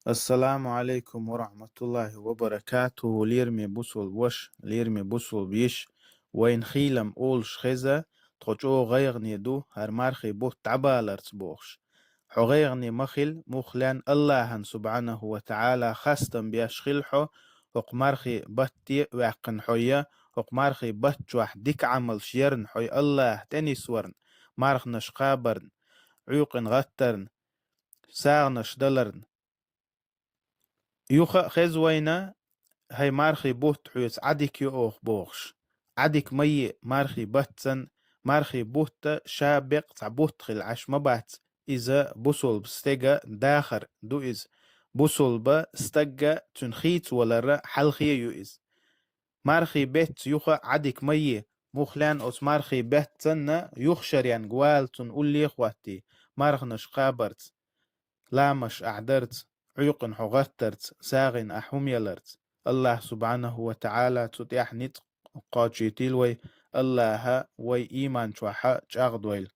السلام عليكم ورحمة الله وبركاته. ليرمي بوصل وش ليرمي بوصل بيش وين خيلم أولش خزة تخجو غيغني دو هرمارخي بو تعبالرت بوخش حغيغني مخل مخلان الله سبحانه وتعالى خستم بيشخلحو وقمارخي بطي وعقن حويا وقمارخي بطجوح ديك عمل شيرن حوي الله تاني سورن مارخ نشقابرن عيوقن غترن ساغنش دلرن يوخا خزوينا هاي مارخي بوت حيوس عديك يوخ بوخش عديك مي مارخي باتسن مارخي بوت شابق تعبوت خل عش مبات إذا بوصل بستيجا داخر دو إز بوصل بستجا تنخيت ولا را حلخي يو إز مارخي بيت يوخا عديك مي مخلان أوس مارخي باتسن يخشر يعني قوال تنقول لي إخواتي مارخنش قابرت لامش أعدرت عيقن حغترت ساغن أحوم يلرت الله سبحانه وتعالى تتيح نتق قاچيتيل وي الله وي إيمان شوحا جاغدويل